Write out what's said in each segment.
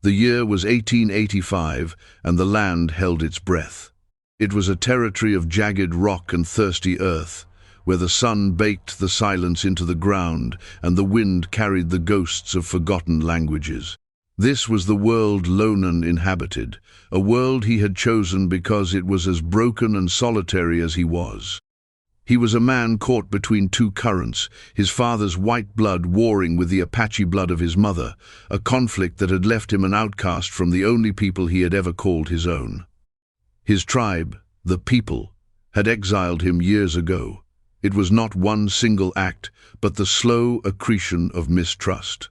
The year was 1885, and the land held its breath. It was a territory of jagged rock and thirsty earth, where the sun baked the silence into the ground and the wind carried the ghosts of forgotten languages. This was the world Lonan inhabited, a world he had chosen because it was as broken and solitary as he was. He was a man caught between two currents, his father's white blood warring with the Apache blood of his mother, a conflict that had left him an outcast from the only people he had ever called his own. His tribe, the people, had exiled him years ago. It was not one single act, but the slow accretion of mistrust.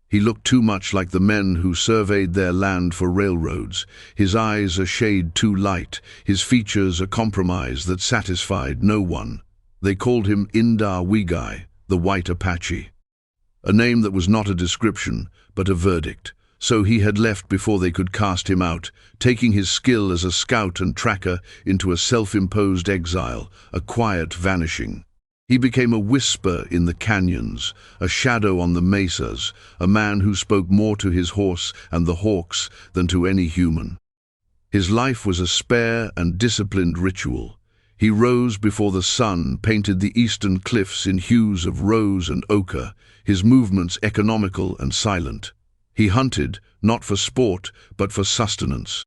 He looked too much like the men who surveyed their land for railroads, his eyes a shade too light, his features a compromise that satisfied no one. They called him Indar Wigai, the White Apache. A name that was not a description, but a verdict. So he had left before they could cast him out, taking his skill as a scout and tracker into a self-imposed exile, a quiet vanishing. He became a whisper in the canyons, a shadow on the mesas, a man who spoke more to his horse and the hawks than to any human. His life was a spare and disciplined ritual. He rose before the sun painted the eastern cliffs in hues of rose and ochre, his movements economical and silent. He hunted, not for sport, but for sustenance.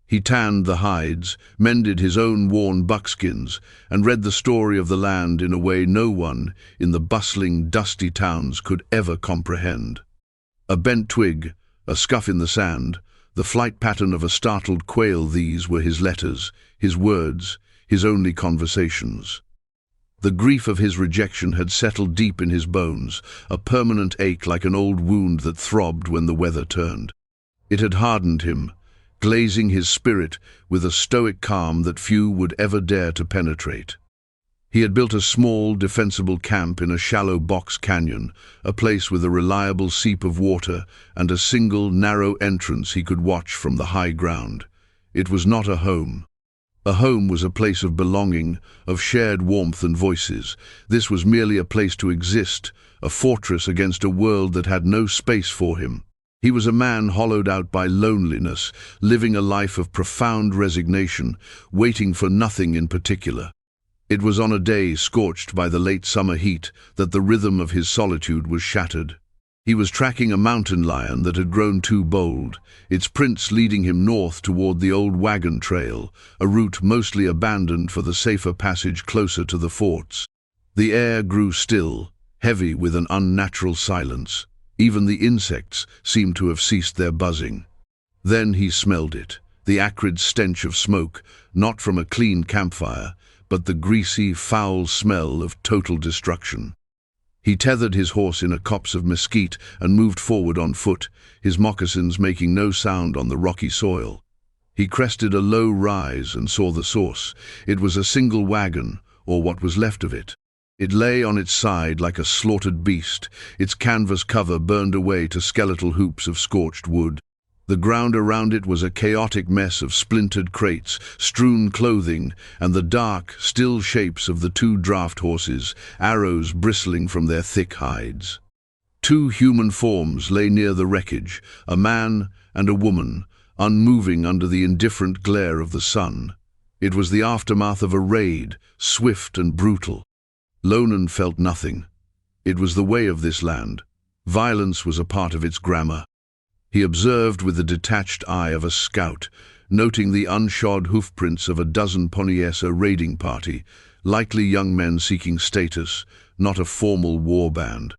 He tanned the hides, mended his own worn buckskins, and read the story of the land in a way no one in the bustling, dusty towns could ever comprehend. A bent twig, a scuff in the sand, the flight pattern of a startled quail, these were his letters, his words, his only conversations. The grief of his rejection had settled deep in his bones, a permanent ache like an old wound that throbbed when the weather turned. It had hardened him, glazing his spirit with a stoic calm that few would ever dare to penetrate. He had built a small, defensible camp in a shallow box canyon, a place with a reliable seep of water and a single, narrow entrance he could watch from the high ground. It was not a home. A home was a place of belonging, of shared warmth and voices. This was merely a place to exist, a fortress against a world that had no space for him. He was a man hollowed out by loneliness, living a life of profound resignation, waiting for nothing in particular. It was on a day scorched by the late summer heat that the rhythm of his solitude was shattered. He was tracking a mountain lion that had grown too bold, its prints leading him north toward the old wagon trail, a route mostly abandoned for the safer passage closer to the forts. The air grew still, heavy with an unnatural silence. Even the insects seemed to have ceased their buzzing. Then he smelled it, the acrid stench of smoke, not from a clean campfire, but the greasy, foul smell of total destruction. He tethered his horse in a copse of mesquite and moved forward on foot, his moccasins making no sound on the rocky soil. He crested a low rise and saw the source. It was a single wagon, or what was left of it. It lay on its side like a slaughtered beast, its canvas cover burned away to skeletal hoops of scorched wood. The ground around it was a chaotic mess of splintered crates, strewn clothing, and the dark, still shapes of the two draft horses, arrows bristling from their thick hides. Two human forms lay near the wreckage, a man and a woman, unmoving under the indifferent glare of the sun. It was the aftermath of a raid, swift and brutal. Lonan felt nothing. It was the way of this land. Violence was a part of its grammar. He observed with the detached eye of a scout, noting the unshod hoofprints of a dozen Poniesa raiding party, likely young men seeking status, not a formal war band.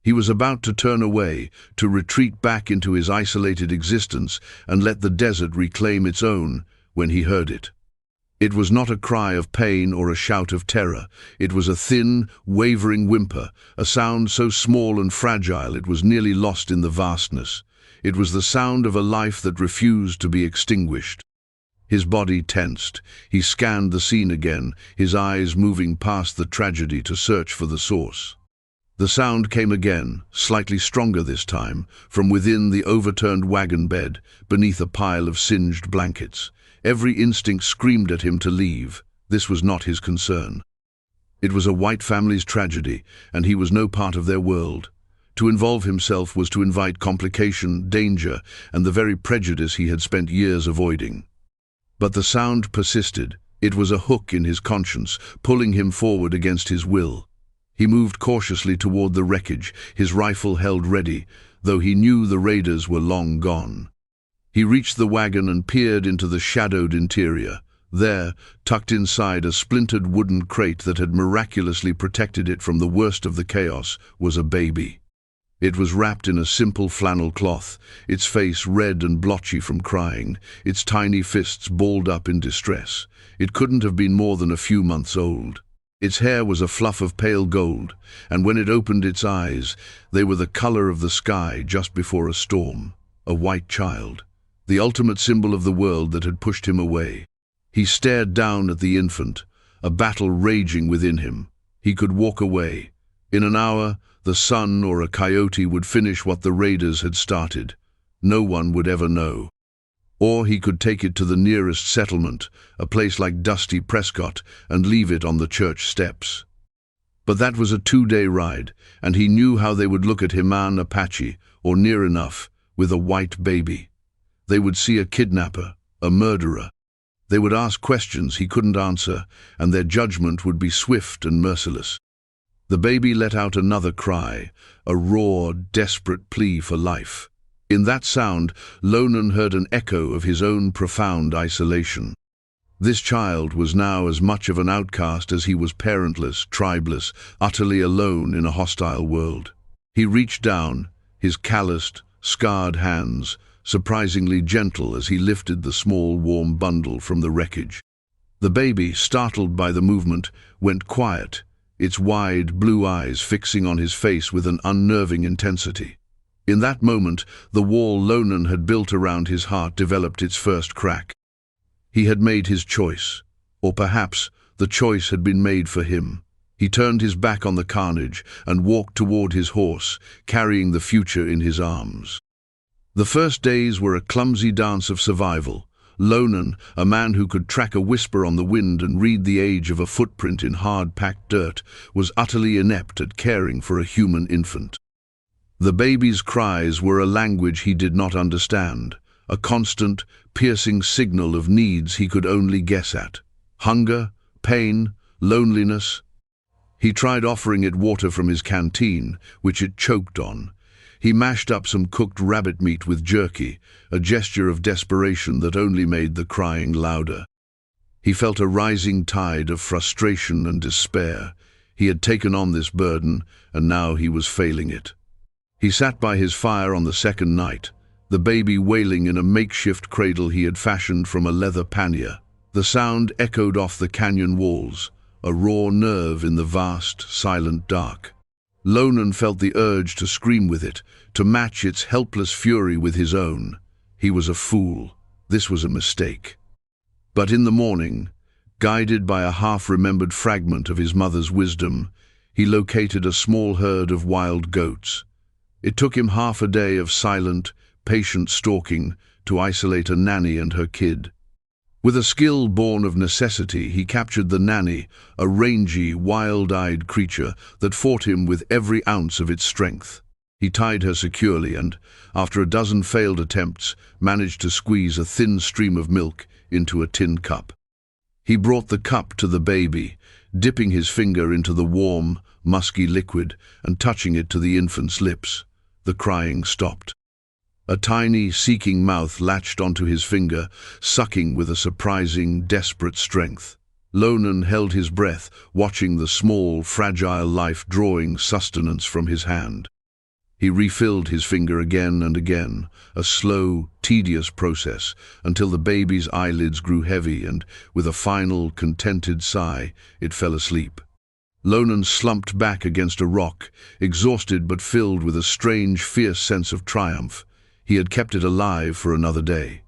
He was about to turn away, to retreat back into his isolated existence and let the desert reclaim its own, when he heard it. It was not a cry of pain or a shout of terror. It was a thin, wavering whimper, a sound so small and fragile it was nearly lost in the vastness. It was the sound of a life that refused to be extinguished. His body tensed. He scanned the scene again, his eyes moving past the tragedy to search for the source. The sound came again, slightly stronger this time, from within the overturned wagon bed, beneath a pile of singed blankets. Every instinct screamed at him to leave. This was not his concern. It was a white family's tragedy, and he was no part of their world. To involve himself was to invite complication, danger, and the very prejudice he had spent years avoiding. But the sound persisted. It was a hook in his conscience, pulling him forward against his will. He moved cautiously toward the wreckage, his rifle held ready, though he knew the raiders were long gone. He reached the wagon and peered into the shadowed interior. There, tucked inside a splintered wooden crate that had miraculously protected it from the worst of the chaos, was a baby. It was wrapped in a simple flannel cloth, its face red and blotchy from crying, its tiny fists balled up in distress. It couldn't have been more than a few months old. Its hair was a fluff of pale gold, and when it opened its eyes, they were the color of the sky just before a storm. A white child, the ultimate symbol of the world that had pushed him away. He stared down at the infant, a battle raging within him. He could walk away. In an hour, the sun or a coyote would finish what the raiders had started. No one would ever know. Or he could take it to the nearest settlement, a place like dusty Prescott, and leave it on the church steps. But that was a 2-day ride, and he knew how they would look at him on Apache, or near enough, with a white baby. They would see a kidnapper, a murderer. They would ask questions he couldn't answer, and their judgment would be swift and merciless. The baby let out another cry, a raw, desperate plea for life. In that sound, Lonan heard an echo of his own profound isolation. This child was now as much of an outcast as he was parentless, tribeless, utterly alone in a hostile world. He reached down, his calloused, scarred hands surprisingly gentle as he lifted the small, warm bundle from the wreckage. The baby, startled by the movement, went quiet, its wide, blue eyes fixing on his face with an unnerving intensity. In that moment, the wall Lonan had built around his heart developed its first crack. He had made his choice, or perhaps the choice had been made for him. He turned his back on the carnage and walked toward his horse, carrying the future in his arms. The first days were a clumsy dance of survival. Lonan, a man who could track a whisper on the wind and read the age of a footprint in hard-packed dirt, was utterly inept at caring for a human infant. The baby's cries were a language he did not understand, a constant, piercing signal of needs he could only guess at. Hunger, pain, loneliness. He tried offering it water from his canteen, which it choked on. He mashed up some cooked rabbit meat with jerky, a gesture of desperation that only made the crying louder. He felt a rising tide of frustration and despair. He had taken on this burden, and now he was failing it. He sat by his fire on the second night, the baby wailing in a makeshift cradle he had fashioned from a leather pannier. The sound echoed off the canyon walls, a raw nerve in the vast, silent dark. Lonan felt the urge to scream with it, to match its helpless fury with his own. He was a fool. This was a mistake. But in the morning, guided by a half-remembered fragment of his mother's wisdom, he located a small herd of wild goats. It took him half a day of silent, patient stalking to isolate a nanny and her kid. With a skill born of necessity, he captured the nanny, a rangy, wild-eyed creature that fought him with every ounce of its strength. He tied her securely and, after a dozen failed attempts, managed to squeeze a thin stream of milk into a tin cup. He brought the cup to the baby, dipping his finger into the warm, musky liquid and touching it to the infant's lips. The crying stopped. A tiny, seeking mouth latched onto his finger, sucking with a surprising, desperate strength. Lonan held his breath, watching the small, fragile life drawing sustenance from his hand. He refilled his finger again and again, a slow, tedious process, until the baby's eyelids grew heavy and, with a final, contented sigh, it fell asleep. Lonan slumped back against a rock, exhausted but filled with a strange, fierce sense of triumph. He had kept it alive for another day.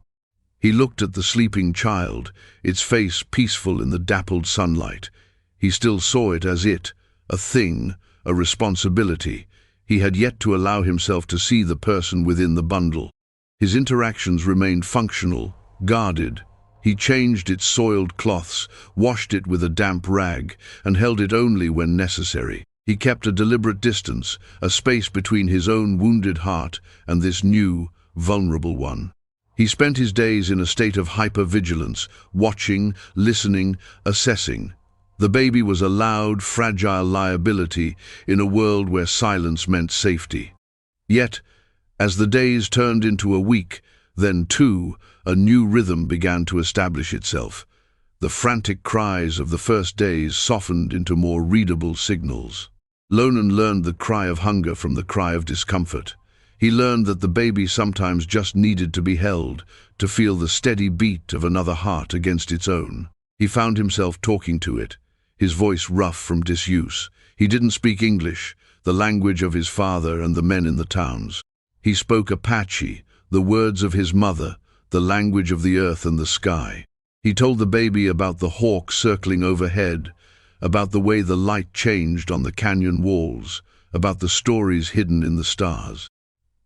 He looked at the sleeping child, its face peaceful in the dappled sunlight. He still saw it as a thing, a responsibility. He had yet to allow himself to see the person within the bundle. His interactions remained functional, guarded. He changed its soiled cloths, washed it with a damp rag, and held it only when necessary. He kept a deliberate distance, a space between his own wounded heart and this new, vulnerable one. He spent his days in a state of hypervigilance, watching, listening, assessing. The baby was a loud, fragile liability in a world where silence meant safety. Yet, as the days turned into a week, then two, a new rhythm began to establish itself. The frantic cries of the first days softened into more readable signals. Lonan learned the cry of hunger from the cry of discomfort. He learned that the baby sometimes just needed to be held, to feel the steady beat of another heart against its own. He found himself talking to it, his voice rough from disuse. He didn't speak English, the language of his father and the men in the towns. He spoke Apache, the words of his mother, the language of the earth and the sky. He told the baby about the hawk circling overhead, about the way the light changed on the canyon walls, about the stories hidden in the stars.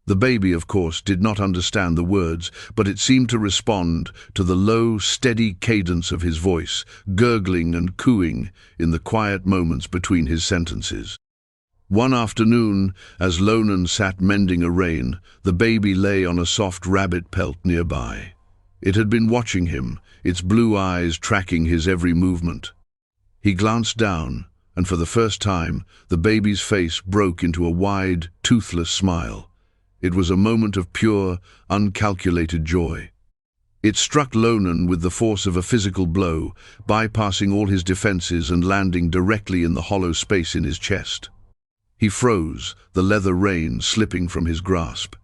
The baby, of course, did not understand the words, but it seemed to respond to the low, steady cadence of his voice, gurgling and cooing in the quiet moments between his sentences. One afternoon, as Lonan sat mending a rein, the baby lay on a soft rabbit pelt nearby. It had been watching him, its blue eyes tracking his every movement. He glanced down, and for the first time, the baby's face broke into a wide, toothless smile. It was a moment of pure, uncalculated joy. It struck Lonan with the force of a physical blow, bypassing all his defenses and landing directly in the hollow space in his chest. He froze, the leather rein slipping from his grasp.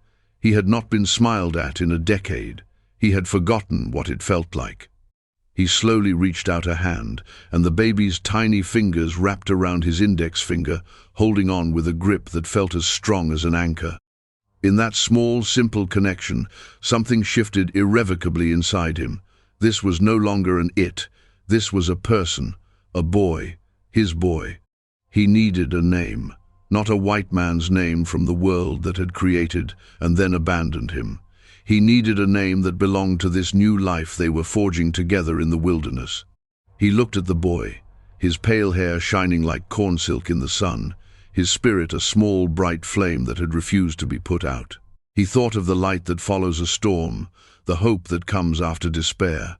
He had not been smiled at in a decade. He had forgotten what it felt like. He slowly reached out a hand, and the baby's tiny fingers wrapped around his index finger, holding on with a grip that felt as strong as an anchor. In that small, simple connection, something shifted irrevocably inside him. This was no longer an it. This was a person, a boy, his boy. He needed a name, not a white man's name from the world that had created and then abandoned him. He needed a name that belonged to this new life they were forging together in the wilderness. He looked at the boy, his pale hair shining like corn silk in the sun, his spirit a small, bright flame that had refused to be put out. He thought of the light that follows a storm, the hope that comes after despair.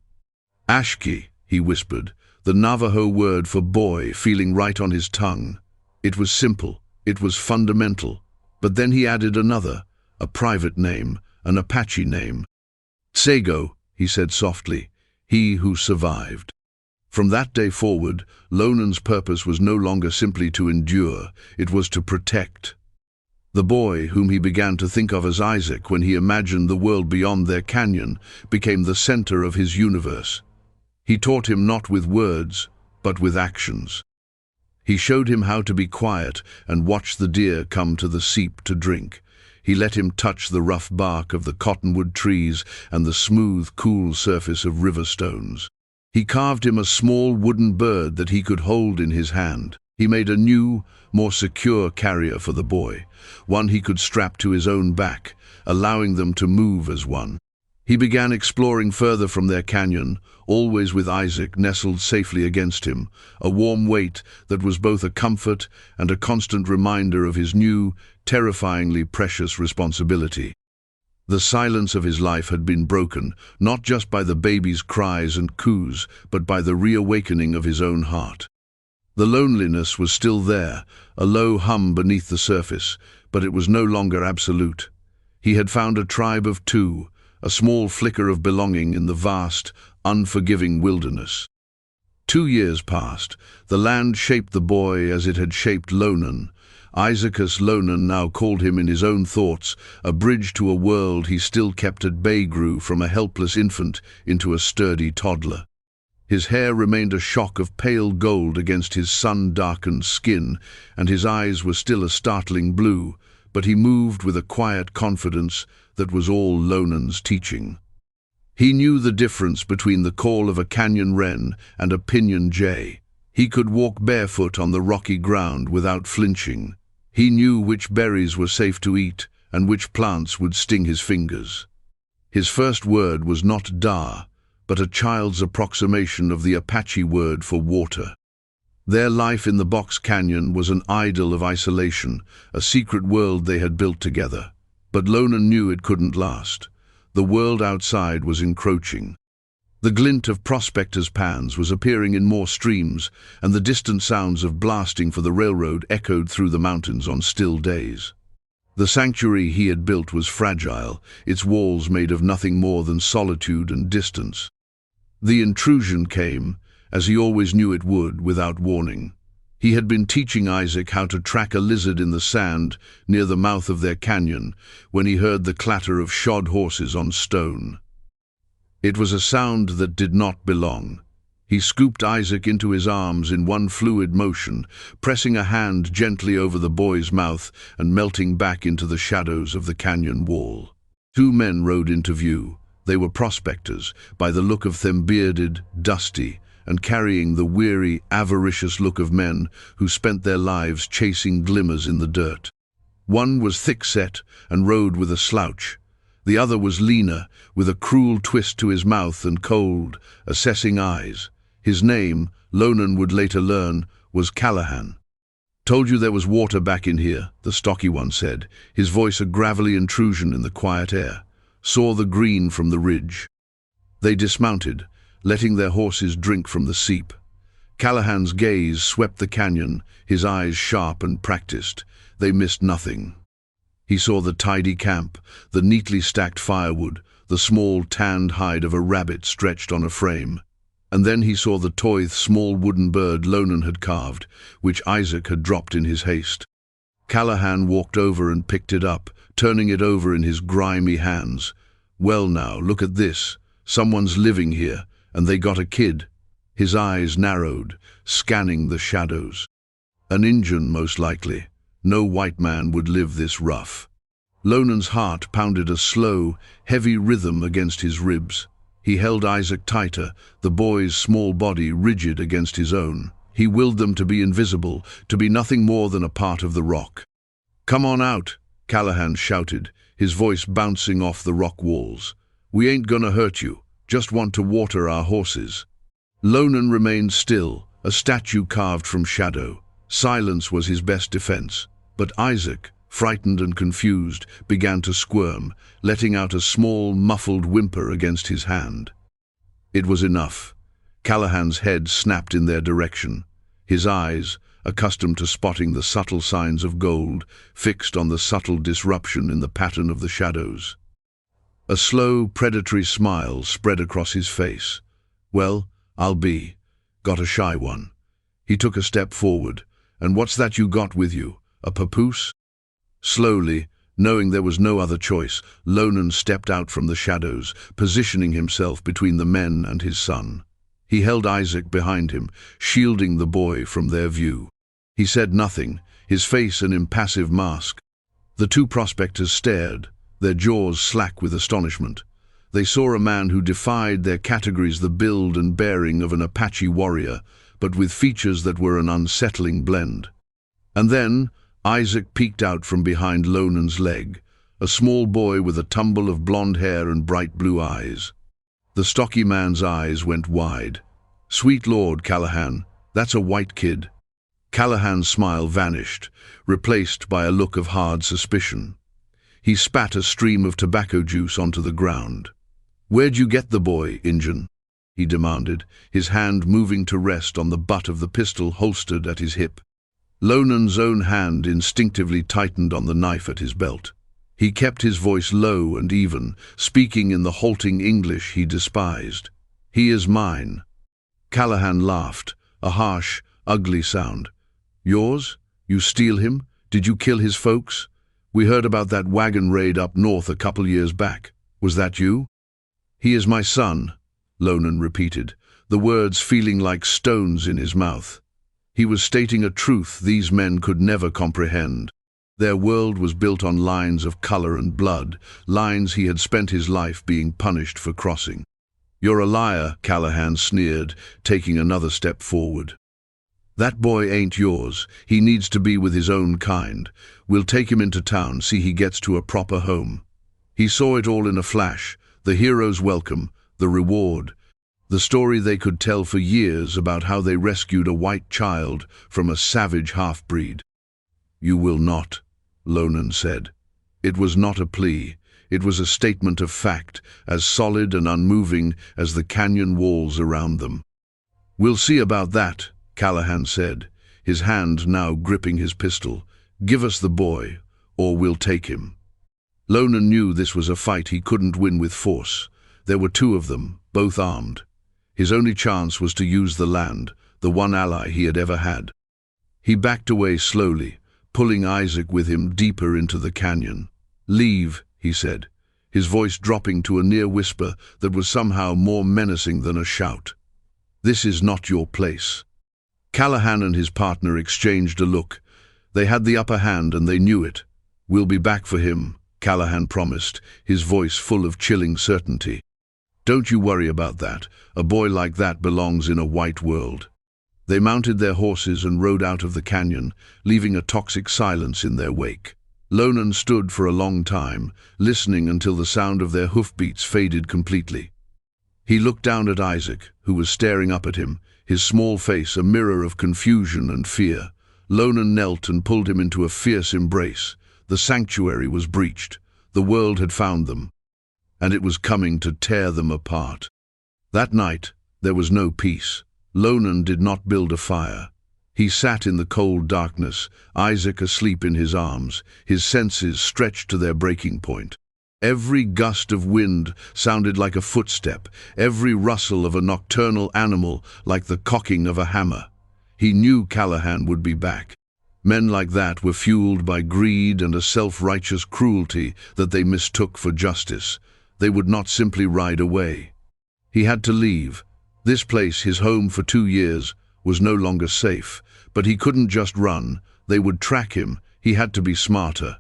Ashki, he whispered, the Navajo word for boy feeling right on his tongue. It was simple, it was fundamental, but then he added another, a private name, an Apache name. Tsego, he said softly, he who survived. From that day forward, Lonan's purpose was no longer simply to endure, it was to protect. The boy, whom he began to think of as Isaac when he imagined the world beyond their canyon, became the center of his universe. He taught him not with words, but with actions. He showed him how to be quiet and watch the deer come to the seep to drink. He let him touch the rough bark of the cottonwood trees and the smooth, cool surface of river stones. He carved him a small wooden bird that he could hold in his hand. He made a new, more secure carrier for the boy, one he could strap to his own back, allowing them to move as one. He began exploring further from their canyon, always with Isaac nestled safely against him, a warm weight that was both a comfort and a constant reminder of his new, terrifyingly precious responsibility. The silence of his life had been broken, not just by the baby's cries and coos, but by the reawakening of his own heart. The loneliness was still there, a low hum beneath the surface, but it was no longer absolute. He had found a tribe of two, a small flicker of belonging in the vast, unforgiving wilderness. 2 years passed. The land shaped the boy as it had shaped Lonan. Isaacus Lonan now called him in his own thoughts, a bridge to a world he still kept at bay grew from a helpless infant into a sturdy toddler. His hair remained a shock of pale gold against his sun-darkened skin, and his eyes were still a startling blue, but he moved with a quiet confidence that was all Lonan's teaching. He knew the difference between the call of a canyon wren and a pinyon jay. He could walk barefoot on the rocky ground without flinching. He knew which berries were safe to eat and which plants would sting his fingers. His first word was not da, but a child's approximation of the Apache word for water. Their life in the box canyon was an idyll of isolation, a secret world they had built together. But Lonan knew it couldn't last. The world outside was encroaching. The glint of prospectors' pans was appearing in more streams, and the distant sounds of blasting for the railroad echoed through the mountains on still days. The sanctuary he had built was fragile, its walls made of nothing more than solitude and distance. The intrusion came, as he always knew it would, without warning. He had been teaching Isaac how to track a lizard in the sand near the mouth of their canyon when he heard the clatter of shod horses on stone. It was a sound that did not belong. He scooped Isaac into his arms in one fluid motion, pressing a hand gently over the boy's mouth and melting back into the shadows of the canyon wall. Two men rode into view. They were prospectors, by the look of them bearded, dusty, and carrying the weary, avaricious look of men who spent their lives chasing glimmers in the dirt. One was thick-set and rode with a slouch. The other was leaner, with a cruel twist to his mouth and cold, assessing eyes. His name, Lonan would later learn, was Callahan. "Told you there was water back in here," the stocky one said, his voice a gravelly intrusion in the quiet air. "Saw the green from the ridge." They dismounted, letting their horses drink from the seep. Callahan's gaze swept the canyon, his eyes sharp and practiced. They missed nothing. He saw the tidy camp, the neatly stacked firewood, the small tanned hide of a rabbit stretched on a frame. And then he saw the toy small wooden bird Lonan had carved, which Isaac had dropped in his haste. Callahan walked over and picked it up, turning it over in his grimy hands. "Well now, look at this. Someone's living here, and they got a kid." His eyes narrowed, scanning the shadows. An Injun, most likely. No white man would live this rough. Lonan's heart pounded a slow, heavy rhythm against his ribs. He held Isaac tighter, the boy's small body rigid against his own. He willed them to be invisible, to be nothing more than a part of the rock. "Come on out," Callahan shouted, his voice bouncing off the rock walls. "We ain't gonna hurt you, just want to water our horses." Lonan remained still, a statue carved from shadow. Silence was his best defense. But Isaac, frightened and confused, began to squirm, letting out a small, muffled whimper against his hand. It was enough. Callahan's head snapped in their direction. His eyes, accustomed to spotting the subtle signs of gold, fixed on the subtle disruption in the pattern of the shadows. A slow, predatory smile spread across his face. "Well, I'll be. Got a shy one." He took a step forward. "And what's that you got with you? A papoose?" Slowly, knowing there was no other choice, Lonan stepped out from the shadows, positioning himself between the men and his son. He held Isaac behind him, shielding the boy from their view. He said nothing, his face an impassive mask. The two prospectors stared, their jaws slack with astonishment. They saw a man who defied their categories, the build and bearing of an Apache warrior, but with features that were an unsettling blend. And then Isaac peeked out from behind Lonan's leg, a small boy with a tumble of blonde hair and bright blue eyes. The stocky man's eyes went wide. "Sweet Lord, Callahan, that's a white kid." Callahan's smile vanished, replaced by a look of hard suspicion. He spat a stream of tobacco juice onto the ground. "Where'd you get the boy, Injun?" he demanded, his hand moving to rest on the butt of the pistol holstered at his hip. Lonan's own hand instinctively tightened on the knife at his belt. He kept his voice low and even, speaking in the halting English he despised. "He is mine." Callahan laughed, a harsh, ugly sound. "Yours? You steal him? Did you kill his folks? We heard about that wagon raid up north a couple years back. Was that you?" "He is my son," Lonan repeated, the words feeling like stones in his mouth. He was stating a truth these men could never comprehend. Their world was built on lines of color and blood, lines he had spent his life being punished for crossing. "You're a liar," Callahan sneered, taking another step forward. "That boy ain't yours. He needs to be with his own kind. We'll take him into town, see he gets to a proper home." He saw it all in a flash, the hero's welcome, the reward. The story they could tell for years about how they rescued a white child from a savage half-breed. "You will not," Lonan said. It was not a plea. It was a statement of fact, as solid and unmoving as the canyon walls around them. "We'll see about that," Callahan said, his hand now gripping his pistol. "Give us the boy, or we'll take him." Lonan knew this was a fight he couldn't win with force. There were two of them, both armed. His only chance was to use the land, the one ally he had ever had. He backed away slowly, pulling Isaac with him deeper into the canyon. "Leave," he said, his voice dropping to a near whisper that was somehow more menacing than a shout. "This is not your place." Callahan and his partner exchanged a look. They had the upper hand and they knew it. "We'll be back for him," Callahan promised, his voice full of chilling certainty. "Don't you worry about that. A boy like that belongs in a white world." They mounted their horses and rode out of the canyon, leaving a toxic silence in their wake. Lonan stood for a long time, listening until the sound of their hoofbeats faded completely. He looked down at Isaac, who was staring up at him, his small face a mirror of confusion and fear. Lonan knelt and pulled him into a fierce embrace. The sanctuary was breached. The world had found them, and it was coming to tear them apart. That night, there was no peace. Lonan did not build a fire. He sat in the cold darkness, Isaac asleep in his arms, his senses stretched to their breaking point. Every gust of wind sounded like a footstep, every rustle of a nocturnal animal like the cocking of a hammer. He knew Callahan would be back. Men like that were fueled by greed and a self-righteous cruelty that they mistook for justice. They would not simply ride away. He had to leave. This place, his home for 2 years, was no longer safe. But he couldn't just run. They would track him. He had to be smarter.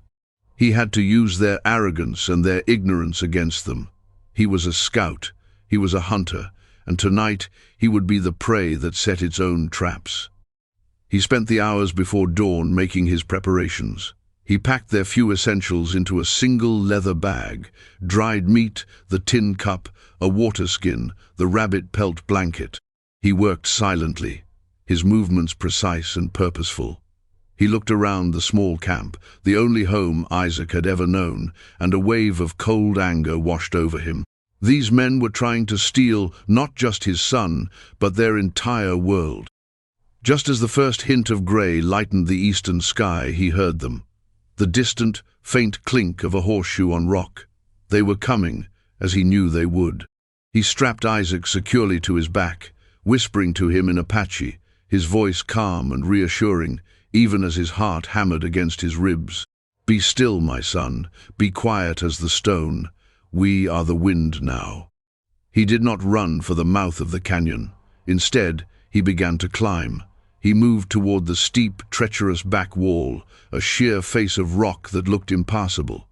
He had to use their arrogance and their ignorance against them. He was a scout. He was a hunter. And tonight, he would be the prey that set its own traps. He spent the hours before dawn making his preparations. He packed their few essentials into a single leather bag: dried meat, the tin cup, a water skin, the rabbit pelt blanket. He worked silently, his movements precise and purposeful. He looked around the small camp, the only home Isaac had ever known, and a wave of cold anger washed over him. These men were trying to steal not just his son, but their entire world. Just as the first hint of grey lightened the eastern sky, he heard them. The distant, faint clink of a horseshoe on rock. They were coming, as he knew they would. He strapped Isaac securely to his back, whispering to him in Apache, his voice calm and reassuring, even as his heart hammered against his ribs. "Be still, my son. Be quiet as the stone. We are the wind now." He did not run for the mouth of the canyon. Instead, he began to climb. He moved toward the steep, treacherous back wall, a sheer face of rock that looked impassable.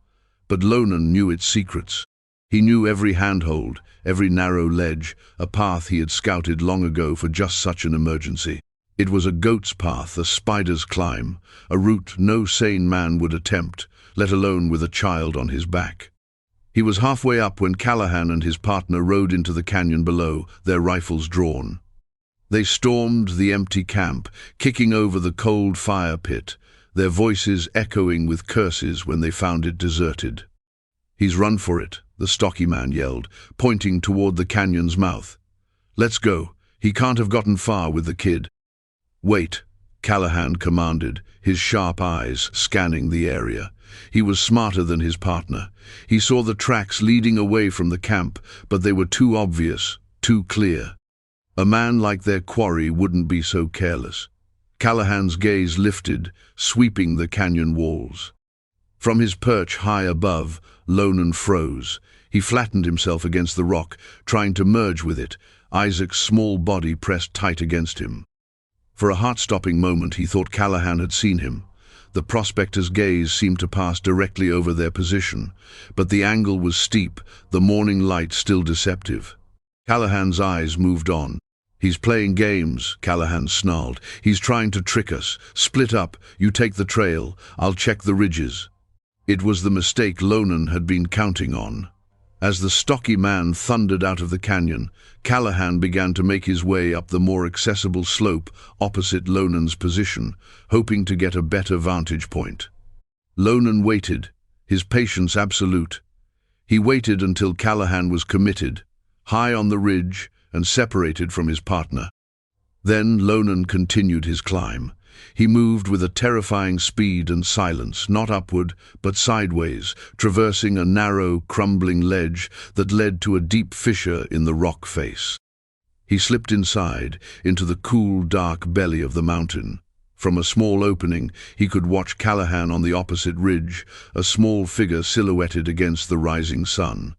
But Lonan knew its secrets. He knew every handhold, every narrow ledge, a path he had scouted long ago for just such an emergency. It was a goat's path, a spider's climb, a route no sane man would attempt, let alone with a child on his back. He was halfway up when Callahan and his partner rode into the canyon below, their rifles drawn. They stormed the empty camp, kicking over the cold fire pit, their voices echoing with curses when they found it deserted. "He's run for it," the stocky man yelled, pointing toward the canyon's mouth. "Let's go. He can't have gotten far with the kid." "Wait," Callahan commanded, his sharp eyes scanning the area. He was smarter than his partner. He saw the tracks leading away from the camp, but they were too obvious, too clear. A man like their quarry wouldn't be so careless. Callahan's gaze lifted, sweeping the canyon walls. From his perch high above, Lonan froze. He flattened himself against the rock, trying to merge with it, Isaac's small body pressed tight against him. For a heart-stopping moment, he thought Callahan had seen him. The prospector's gaze seemed to pass directly over their position, but the angle was steep, the morning light still deceptive. Callahan's eyes moved on. "He's playing games," Callahan snarled. "He's trying to trick us. Split up, you take the trail, I'll check the ridges." It was the mistake Lonan had been counting on. As the stocky man thundered out of the canyon, Callahan began to make his way up the more accessible slope opposite Lonan's position, hoping to get a better vantage point. Lonan waited, his patience absolute. He waited until Callahan was committed, high on the ridge and separated from his partner. Then Lonan continued his climb. He moved with a terrifying speed and silence, not upward, but sideways, traversing a narrow, crumbling ledge that led to a deep fissure in the rock face. He slipped inside, into the cool, dark belly of the mountain. From a small opening, he could watch Callahan on the opposite ridge, a small figure silhouetted against the rising sun.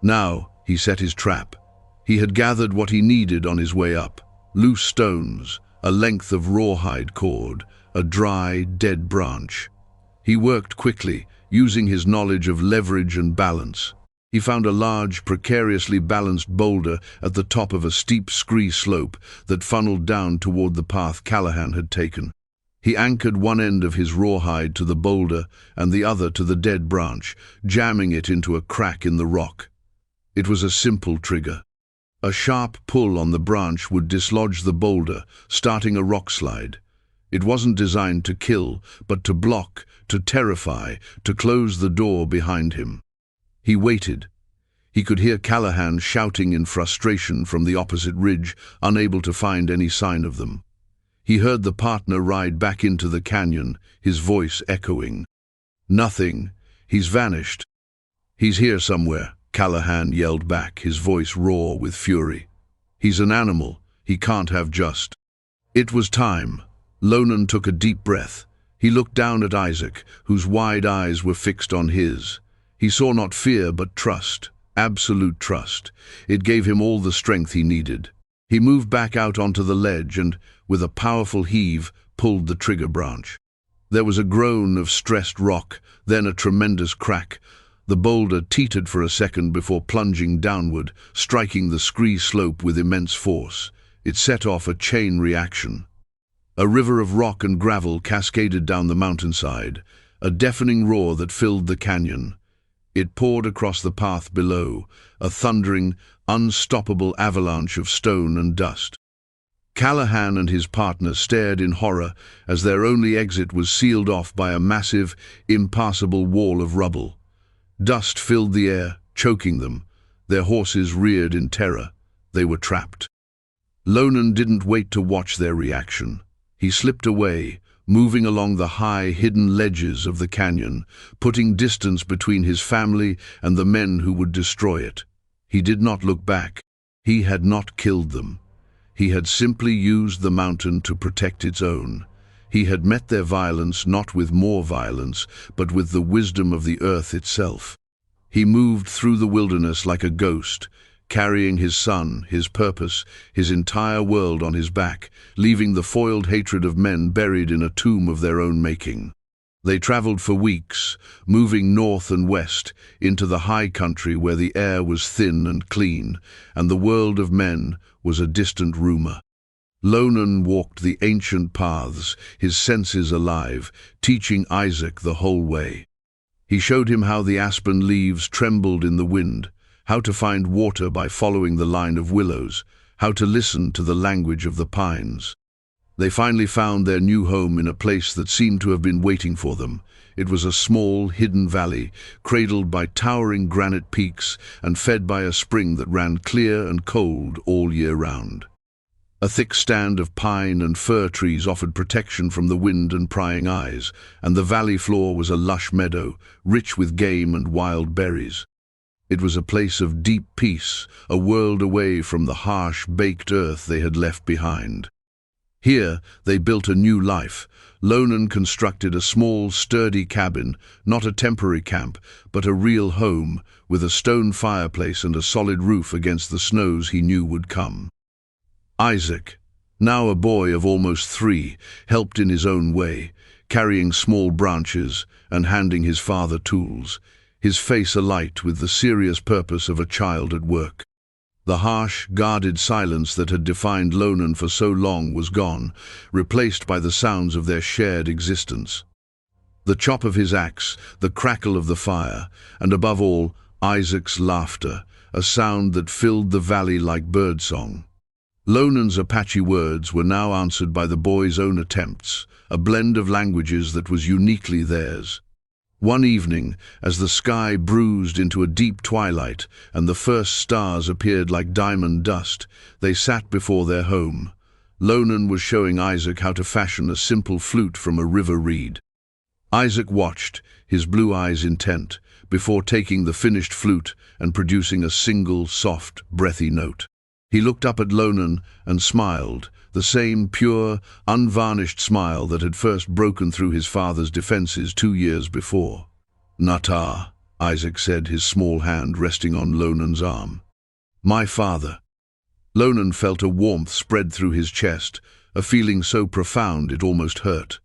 Now, he set his trap. He had gathered what he needed on his way up: loose stones, a length of rawhide cord, a dry, dead branch. He worked quickly, using his knowledge of leverage and balance. He found a large, precariously balanced boulder at the top of a steep scree slope that funneled down toward the path Callahan had taken. He anchored one end of his rawhide to the boulder and the other to the dead branch, jamming it into a crack in the rock. It was a simple trigger. A sharp pull on the branch would dislodge the boulder, starting a rock slide. It wasn't designed to kill, but to block, to terrify, to close the door behind him. He waited. He could hear Callahan shouting in frustration from the opposite ridge, unable to find any sign of them. He heard the partner ride back into the canyon, his voice echoing. "Nothing. He's vanished." "He's here somewhere," Callahan yelled back, his voice raw with fury. "He's an animal. He can't have just." It was time. Lonan took a deep breath. He looked down at Isaac, whose wide eyes were fixed on his. He saw not fear but trust, absolute trust. It gave him all the strength he needed. He moved back out onto the ledge and, with a powerful heave, pulled the trigger branch. There was a groan of stressed rock, then a tremendous crack. The boulder teetered for a second before plunging downward, striking the scree slope with immense force. It set off a chain reaction. A river of rock and gravel cascaded down the mountainside, a deafening roar that filled the canyon. It poured across the path below, a thundering, unstoppable avalanche of stone and dust. Callahan and his partner stared in horror as their only exit was sealed off by a massive, impassable wall of rubble. Dust filled the air, choking them. Their horses reared in terror. They were trapped. Lonan didn't wait to watch their reaction. He slipped away, moving along the high, hidden ledges of the canyon, putting distance between his family and the men who would destroy it. He did not look back. He had not killed them. He had simply used the mountain to protect its own. He had met their violence not with more violence, but with the wisdom of the earth itself. He moved through the wilderness like a ghost, carrying his son, his purpose, his entire world on his back, leaving the foiled hatred of men buried in a tomb of their own making. They traveled for weeks, moving north and west, into the high country where the air was thin and clean, and the world of men was a distant rumor. Lonan walked the ancient paths, his senses alive, teaching Isaac the whole way. He showed him how the aspen leaves trembled in the wind, how to find water by following the line of willows, how to listen to the language of the pines. They finally found their new home in a place that seemed to have been waiting for them. It was a small, hidden valley, cradled by towering granite peaks and fed by a spring that ran clear and cold all year round. A thick stand of pine and fir trees offered protection from the wind and prying eyes, and the valley floor was a lush meadow, rich with game and wild berries. It was a place of deep peace, a world away from the harsh, baked earth they had left behind. Here, they built a new life. Lonan constructed a small, sturdy cabin, not a temporary camp, but a real home, with a stone fireplace and a solid roof against the snows he knew would come. Isaac, now a boy of almost 3, helped in his own way, carrying small branches and handing his father tools, his face alight with the serious purpose of a child at work. The harsh, guarded silence that had defined Lonan for so long was gone, replaced by the sounds of their shared existence. The chop of his axe, the crackle of the fire, and above all, Isaac's laughter, a sound that filled the valley like birdsong. Lonan's Apache words were now answered by the boy's own attempts, a blend of languages that was uniquely theirs. One evening, as the sky bruised into a deep twilight and the first stars appeared like diamond dust, they sat before their home. Lonan was showing Isaac how to fashion a simple flute from a river reed. Isaac watched, his blue eyes intent, before taking the finished flute and producing a single, soft, breathy note. He looked up at Lonan and smiled, the same pure, unvarnished smile that had first broken through his father's defenses 2 years before. "Nata," Isaac said, his small hand resting on Lonan's arm. "My father." Lonan felt a warmth spread through his chest, a feeling so profound it almost hurt.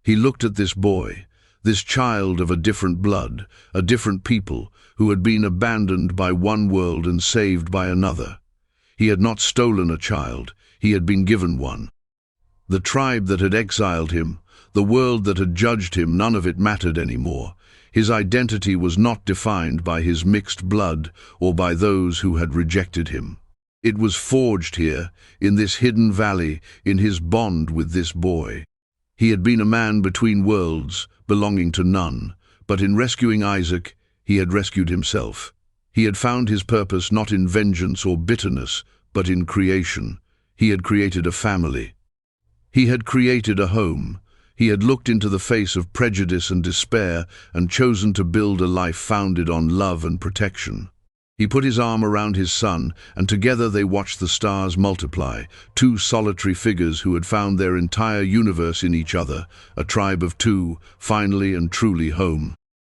He looked at this boy, this child of a different blood, a different people, who had been abandoned by one world and saved by another. He had not stolen a child, he had been given one. The tribe that had exiled him, the world that had judged him, none of it mattered anymore. His identity was not defined by his mixed blood or by those who had rejected him. It was forged here, in this hidden valley, in his bond with this boy. He had been a man between worlds, belonging to none, but in rescuing Isaac, he had rescued himself. He had found his purpose not in vengeance or bitterness, but in creation. He had created a family. He had created a home. He had looked into the face of prejudice and despair and chosen to build a life founded on love and protection. He put his arm around his son, and together they watched the stars multiply, two solitary figures who had found their entire universe in each other, a tribe of two, finally and truly home.